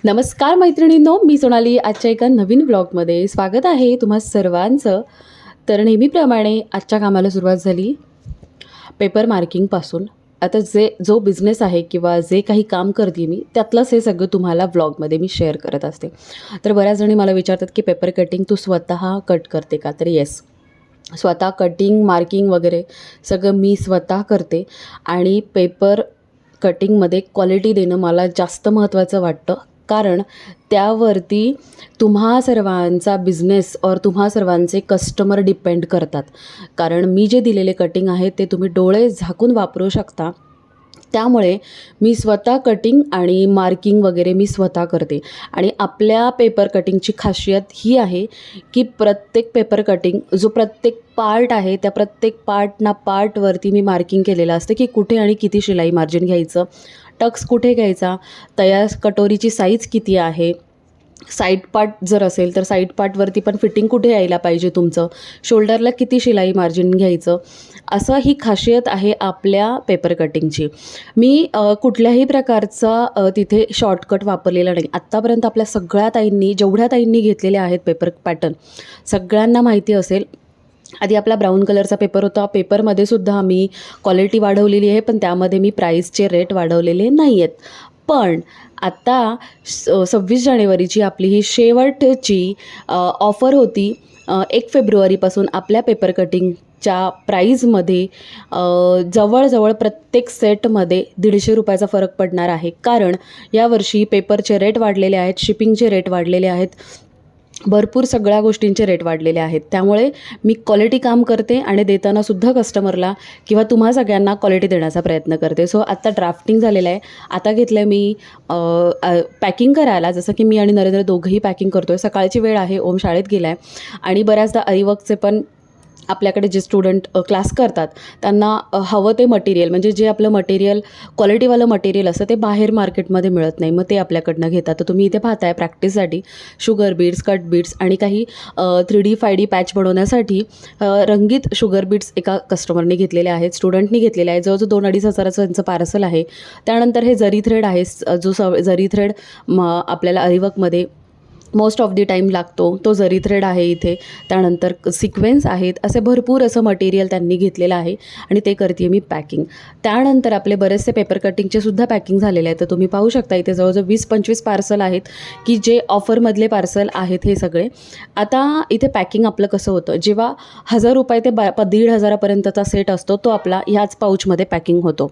नमस्कार मैत्रिणींनो, मी सोनाली. आजच्या एका नवीन व्लॉगमध्ये स्वागत आहे तुम्हा सर्वांचं. तर नेहमीप्रमाणे आजच्या कामाला सुरुवात झाली पेपर मार्किंगपासून. आता जो बिझनेस आहे किंवा जे काही काम करते मी त्यातलंच हे सगळं तुम्हाला व्लॉगमध्ये मी शेअर करत असते. तर बऱ्याच जणी मला विचारतात की पेपर कटिंग तू स्वतः कट करते का? तर येस, स्वतः कटिंग मार्किंग वगैरे सगळं मी स्वतः करते. आणि पेपर कटिंगमध्ये क्वालिटी देणं मला जास्त महत्त्वाचं वाटतं, कारण त्यावरती तुम्हा सर्वांचा बिझनेस और तुम्हा सर्वांचे कस्टमर डिपेंड करतात. कारण मी जे दिलेले कटिंग आहे ते तुम्ही डोळे झाकून वापरू शकता. त्यामुळे मी स्वतः कटिंग आणि मार्किंग वगैरे मी स्वतः करते. आणि आपल्या पेपर कटिंगची खासियत ही आहे की प्रत्येक पेपर कटिंग जो प्रत्येक पार्ट आहे त्या प्रत्येक पार्टवरती मी मार्किंग केलेलं असतं की कुठे आणि किती शिलाई मार्जिन घ्यायचं, टक्स कुठे घ्यायचा, तया कटोरीची साईज किती आहे, साईड पार्ट जर असेल तर साईड पार्टवरती पण फिटिंग कुठे यायला पाहिजे तुमचं, शोल्डरला किती शिलाई मार्जिन घ्यायचं. असं ही खासियत आहे आपल्या पेपर कटिंगची. मी कुठल्याही प्रकारचा तिथे शॉर्टकट वापरलेला नाही. आत्तापर्यंत आपल्या सगळ्या ताईंनी जेवढ्या ताईंनी घेतलेले आहेत पेपर पॅटर्न सगळ्यांना माहिती असेल. आधी आपला ब्राऊन कलरचा पेपर होता. पेपरमध्ये सुद्धा आम्ही क्वालिटी वाढवलेली आहे, पण त्यामध्ये मी प्राईसचे रेट वाढवलेले नाही आहेत. पण आता 26 जानेवारीची आपली ही शेवटची ऑफर होती. 1 फेब्रुवारीपासून आपल्या पेपर कटिंगच्या प्राईजमध्ये जवळजवळ प्रत्येक सेटमध्ये ₹150 फरक पडणार आहे. कारण यावर्षी पेपरचे रेट वाढलेले आहेत, शिपिंगचे रेट वाढलेले आहेत, भरपूर सगळ्या गोष्टींचे रेट वाढलेले आहेत. त्यामुळे मी क्वालिटी काम करते आणि देतानासुद्धा कस्टमरला किंवा तुम्हा सगळ्यांना क्वालिटी देण्याचा प्रयत्न करते. सो आत्ता ड्राफ्टिंग झालेलं आहे. आता घेतलं आहे मी पॅकिंग करायला. जसं की मी आणि नरेंद्र दोघंही पॅकिंग करतो आहे. सकाळची वेळ आहे, ओम शाळेत गेला आहे आणि बऱ्याचदा अरिवर्कचे पण आपल्याकडे जे स्टुडंट क्लास करतात त्यांना हवं ते मटेरियल, म्हणजे जे आपलं मटेरियल क्वालिटीवालं मटेरियल असतं ते बाहेर मार्केटमध्ये मिळत नाही, मग ते आपल्याकडनं घेतात. तर तुम्ही इथे पाहताय प्रॅक्टिससाठी शुगर बीड्स, कट बीड्स आणि काही 3D 5D पॅच बनवण्यासाठी रंगीत शुगर बीड्स एका कस्टमरने घेतलेले आहेत, स्टुडंटनी घेतलेले आहे. जवळजवळ 2-2.5 हजाराचं त्यांचं पार्सल आहे. त्यानंतर हे जरी थ्रेड आहे, जो जरी थ्रेड आपल्याला अरिवर्कमध्ये मोस्ट ऑफ दी टाईम लागतो तो जरी थ्रेड आहे इथे. त्यानंतर सिक्वेन्स आहेत. असे भरपूर असं मटेरियल त्यांनी घेतलेलं आहे आणि ते करते मी पॅकिंग. त्यानंतर आपले बरेचसे पेपर कटिंगचे सुद्धा पॅकिंग झालेले आहेत. तर तुम्ही पाहू शकता इथे जवळजवळ 20-25 पार्सल आहेत की जे ऑफरमधले पार्सल आहेत हे सगळे. आता इथे पॅकिंग आपलं कसं होतं, जेव्हा ₹1000 ते 1,500पर्यंतचा सेट असतो तो आपला ह्याच पाऊचमध्ये पॅकिंग होतो.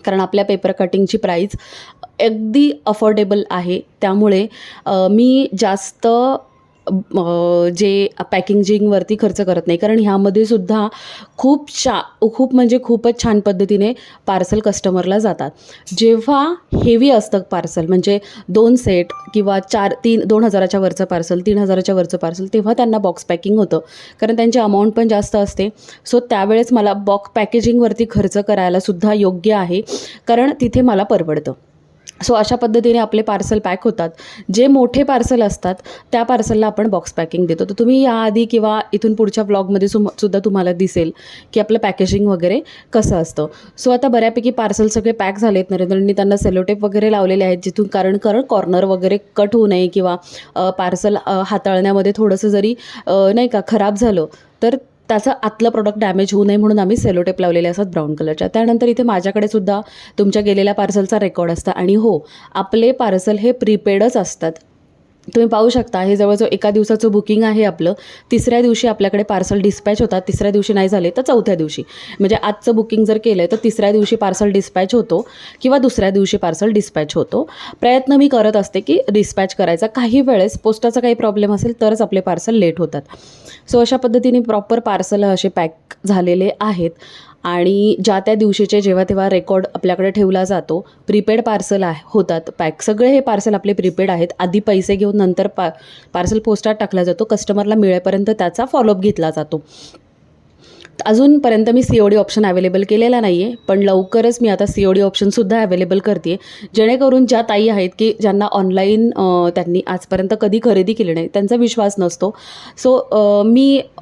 कारण आपल्या पेपर कटिंगची प्राईस अगदी अफोर्डेबल आहे. त्यामुळे मी जास्त जे पॅकेजिंगवरती खर्च करत नाही. कारण ह्यामध्ये सुद्धा खूप म्हणजे खूपच छान पद्धतीने पार्सल कस्टमरला जातात. जेव्हा हेवी असतं पार्सल, म्हणजे 2 सेट किंवा 2,000च्या वरचं पार्सल, 3,000च्या वरचं पार्सल, तेव्हा त्यांना बॉक्स पॅकिंग होतं. कारण त्यांची अमाऊंट पण जास्त असते. सो त्यावेळेस मला बॉक्स पॅकेजिंगवरती खर्च करायला सुद्धा योग्य आहे, कारण तिथे मला परवडतं. सो अशा पद्धतीने आपले पार्सल पॅक होतात. जे मोठे पार्सल असतात त्या पार्सलला आपण बॉक्स पॅकिंग देतो. तर तुम्ही याआधी किंवा इथून पुढच्या व्लॉगमध्ये सुद्धा तुम्हाला दिसेल की आपलं पॅकेजिंग वगैरे कसं असतं. सो आता बऱ्यापैकी पार्सल सगळे पॅक झालेत. नरेंद्रनी त्यांना सेलोटेप वगैरे लावलेले आहेत, जिथून कारण कॉर्नर वगैरे कट होऊ नये किंवा पार्सल हाताळण्यामध्ये थोडंसं जरी नाही का खराब झालं तर त्याचं आतलं प्रोडक्ट डॅमेज होऊ नये म्हणून आम्ही सेलोटेप लावलेले असतात ब्राऊन कलरच्या. त्यानंतर इथे माझ्याकडे सुद्धा तुमच्या गेलेल्या पार्सलचा रेकॉर्ड असतं. आणि हो, आपले पार्सल हे प्रीपेडच असतात. तुम्ही पाहू शकता हे जवळजवळ एका दिवसाचं बुकिंग आहे आपलं. 3ऱ्या दिवशी आपल्याकडे पार्सल डिस्पॅच होतात. 3ऱ्या दिवशी नाही झाले तर 4थ्या दिवशी, म्हणजे आजचं बुकिंग जर केलं आहे तर 3ऱ्या दिवशी पार्सल डिस्पॅच होतो किंवा 2ऱ्या दिवशी पार्सल डिस्पॅच होतो. प्रयत्न मी करत असते की डिस्पॅच करायचा. काही वेळेस पोस्टाचा काही प्रॉब्लेम असेल तरच आपले पार्सल लेट होतात. सो अशा पद्धतीने प्रॉपर पार्सल असे पॅक झालेले आहेत. आणि ज्या त्या दिवशीचे जेव्हा तेव्हा रेकॉर्ड आपल्याकडे ठेवला जातो. प्रीपेड पार्सल होतात पॅक. सगळे हे पार्सल आपले प्रीपेड आहेत. आधी पैसे घेऊन नंतर पार्सल पोस्टात टाकला जातो. कस्टमरला मिळेपर्यंत त्याचा फॉलोअप घेतला जातो. अजूनपर्यंत मी COD ऑप्शन अवेलेबल केलेला नाही आहे, पण लवकरच मी आता COD ऑप्शनसुद्धा अवेलेबल करते आहे. जेणेकरून ज्या ताई आहेत की ज्यांना ऑनलाईन त्यांनी आजपर्यंत कधी खरेदी केली नाही, त्यांचा विश्वास नसतो. सो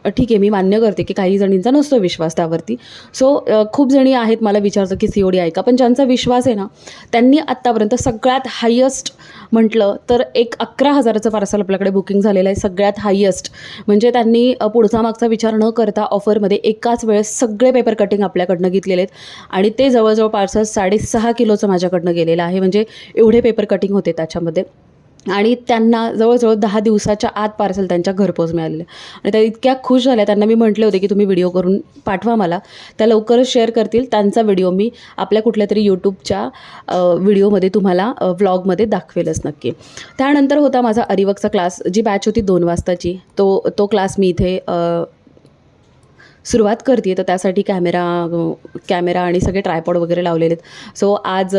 ठीक आहे, मी मान्य करते की काही जणींचा नसतो विश्वास त्यावरती. सो खूप जणी आहेत मला विचारतं की COD आहे का, पण ज्यांचा विश्वास आहे ना त्यांनी आत्तापर्यंत सगळ्यात हायस्ट म्हटलं तर एक 11,000चं पार्सल आपल्याकडे बुकिंग झालेलं आहे, सगळ्यात हायेस्ट. म्हणजे त्यांनी पुढचा मागचा विचार न करता ऑफरमध्ये एकाच वेळेस सगळे पेपर कटिंग आपल्याकडनं घेतलेले आहेत आणि ते जवळजवळ पार्सल 6.5 किलोचं माझ्याकडनं गेलेलं आहे. म्हणजे एवढे पेपर कटिंग होते त्याच्यामध्ये आणि त्यांना जवळजवळ 10 दिवसाच्या आत पार्सल त्यांच्या घरपोच मिळालेलं आणि त्या इतक्या खुश झाल्या. त्यांना मी म्हटले होते की तुम्ही व्हिडिओ करून पाठवा मला, त्या लवकरच शेअर करतील. त्यांचा व्हिडिओ मी आपल्या कुठल्यातरी यूट्यूबच्या व्हिडिओमध्ये तुम्हाला व्लॉगमध्ये दाखवेलच नक्की. त्यानंतर होता माझा अरिवर्कचा क्लास, जी बॅच होती 2 वाजताची. तो क्लास मी इथे सुरुवात करते. तर त्यासाठी कॅमेरा आणि सगळे ट्रायपॉड वगैरे लावलेले आहेत. सो आज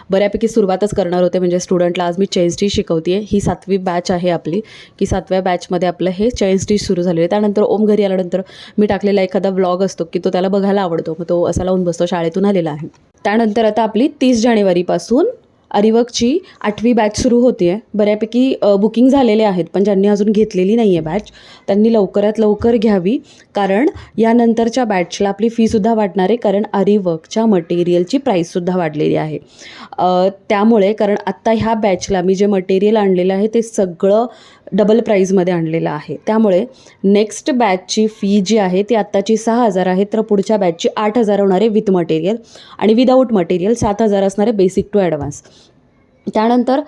बऱ्यापैकी सुरुवातच करणार होते. म्हणजे स्टुडंटला आज मी चेंज डिश शिकवते आहे. ही 7वी बॅच आहे आपली, की 7व्या बॅचमध्ये आपलं हे चेंज डिश सुरू झालेलं आहे. त्यानंतर ओम घरी आल्यानंतर मी टाकलेला एखादा व्लॉग असतो की तो त्याला बघायला आवडतो, मग तो असा लावून बसतो. शाळेतून आलेला आहे. त्यानंतर आता आपली 30 जानेवारीपासून अरिवर्कची 8वी बॅच सुरू होते आहे. बऱ्यापैकी बुकिंग झालेले आहेत, पण ज्यांनी अजून घेतलेली नाही आहे बॅच त्यांनी लवकरात लवकर घ्यावी, कारण यानंतरच्या बॅचला आपली फीसुद्धा वाढणार आहे. कारण अरिवर्कच्या मटेरियलची प्राईससुद्धा वाढलेली आहे. त्यामुळे कारण आत्ता ह्या बॅचला मी जे मटेरियल आणलेलं आहे ते सगळं डबल प्राईजमध्ये आणलेलं आहे. त्यामुळे नेक्स्ट बॅचची फी जी आहे ती आत्ताची 6,000 आहे, तर पुढच्या बॅचची 8,000 होणार आहे विथ मटेरियल, आणि विदाऊट मटेरियल 7,000 असणार आहे बेसिक टू ॲडव्हान्स. त्यानंतर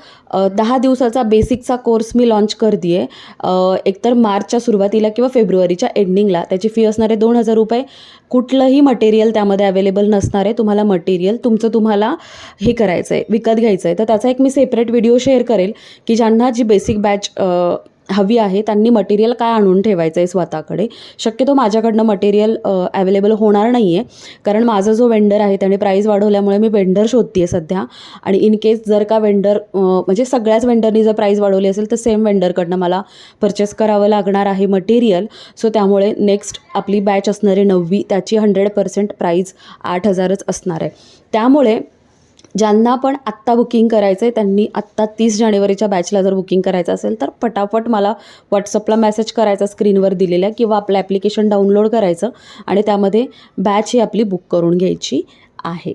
10 दिवसाचा बेसिकचा कोर्स मी लॉन्च करते आहे. एकतर मार्चच्या सुरुवातीला किंवा फेब्रुवारीच्या एंडिंगला. त्याची फी असणार आहे 2,000 रुपये. कुठलंही मटेरियल त्यामध्ये अवेलेबल नसणार आहे. तुम्हाला मटेरियल तुम्हाला हे करायचं आहे, विकत घ्यायचं आहे. तर त्याचा एक मी सेपरेट व्हिडिओ शेअर करेल की ज्यांना जी बेसिक बॅच हवी आहे त्यांनी मटेरियल काय आणून ठेवायचं आहे स्वतःकडे. शक्यतो माझ्याकडनं मटेरियल अवेलेबल होणार नाही आहे, कारण माझा जो वेंडर आहे त्याने प्राईस वाढवल्यामुळे मी वेंडर शोधते आहे सध्या. आणि इन केस जर का वेंडर म्हणजे सगळ्याच वेंडरनी जर प्राईस वाढवली असेल तर सेम वेंडरकडनं मला परचेस करावं लागणार आहे मटेरियल. सो त्यामुळे नेक्स्ट आपली बॅच असणारी 9वी, त्याची 100% प्राईस 8,000च असणार आहे. त्यामुळे ज्यांना पण आत्ता बुकिंग करायचं आहे त्यांनी आत्ता 30 जानेवारीच्या बॅचला जर बुकिंग करायचं असेल तर पटापट मला व्हॉट्सअपला मेसेज करायचा स्क्रीनवर दिलेला, किंवा आपलं ॲप्लिकेशन डाउनलोड करायचं आणि त्यामध्ये बॅच ही आपली बुक करून घ्यायची आहे.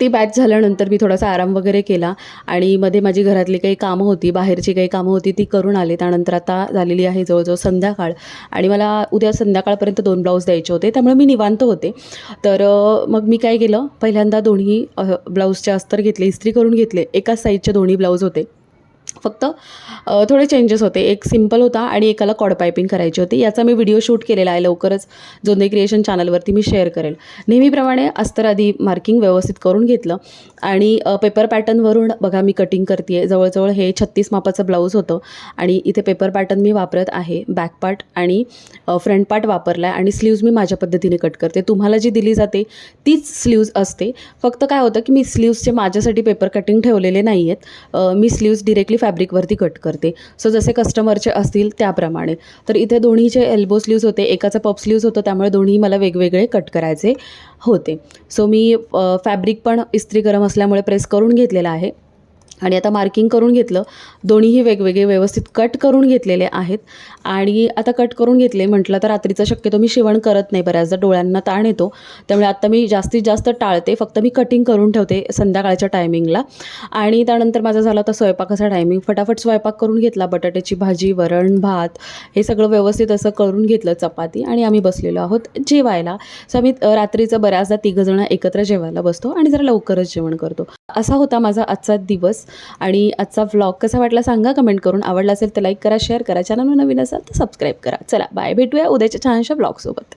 ती बॅच झाल्यानंतर मी थोडासा आराम वगैरे केला आणि मध्ये माझी घरातली काही कामं होती, बाहेरची काही कामं होती ती करून आले. त्यानंतर आता झालेली आहे जवळजवळ संध्याकाळ आणि मला उद्या संध्याकाळपर्यंत 2 ब्लाऊज द्यायचे होते, त्यामुळे मी निवांत होते. तर मग मी काय केलं, पहिल्यांदा दोन्ही ब्लाऊजचे अस्तर घेतले, इस्त्री करून घेतले. एकाच साईजचे दोन्ही ब्लाऊज होते, फक्त थोडे चेंजेस होते. एक सिम्पल होता आणि एकाला कॉड पायपिंग करायची होती. याचा मी व्हिडिओ शूट केलेला आहे, लवकरच जोंधे क्रिएशन चॅनलवरती मी शेअर करेल. नेहमीप्रमाणे अस्तर आधी मार्किंग व्यवस्थित करून घेतलं आणि पेपर पॅटर्नवरून बघा मी कटिंग करते आहे. जवळजवळ हे 36 मापाचं ब्लाऊज होतं आणि इथे पेपर पॅटर्न मी वापरत आहे. बॅक पार्ट आणि फ्रंट पार्ट वापरला आहे आणि स्लीव्ज मी माझ्या पद्धतीने कट करते. तुम्हाला जी दिली जाते तीच स्लीव्ज असते. फक्त काय होतं की मी स्लीव्जचे माझ्यासाठी पेपर कटिंग ठेवलेले नाही आहेत. मी स्लीव्ज डिरेक्टली फॅब्रिकवरती कट करते. सो जसे कस्टमरचे असतील त्याप्रमाणे. तर इथे दोन्हीचे एल्बो स्लीव्ज होते, एकाचं पफ स्लीव्ज होतं, त्यामुळे दोन्ही मला वेगवेगळे कट करायचे होते. सो मी फॅब्रिक पण इस्त्री गरम असल्यामुळे प्रेस करून घेतलेला आहे आणि आता मार्किंग करून घेतलं. दोन्हीही वेगवेगळे व्यवस्थित कट करून घेतलेले आहेत आणि आता कट करून घेतले म्हटलं तर रात्रीचं शक्यतो मी शिवण करत नाही, बऱ्याचदा डोळ्यांना ताण येतो. त्यामुळे आत्ता मी जास्तीत जास्त टाळते, फक्त मी कटिंग करून ठेवते संध्याकाळच्या टायमिंगला. आणि त्यानंतर माझा झाला होता स्वयंपाकाचा टायमिंग. फटाफट स्वयंपाक करून घेतला. बटाट्याची भाजी, वरण, भात हे सगळं व्यवस्थित असं करून घेतलं, चपाती, आणि आम्ही बसलेलो आहोत जेवायला. सो आम्ही रात्रीचं बऱ्याचदा 3 जण एकत्र जेवायला बसतो आणि जरा लवकरच जेवण करतो. असा होता माझा आजचा दिवस आणि आजचा व्लॉग कसा वाटला सांगा कमेंट करून. आवडला असेल तर लाईक करा, शेअर करा, चॅनलवर नवीन असाल तर सबस्क्राईब करा. चला बाय, भेटूया उद्याच्या छानशा व्लॉगसोबत.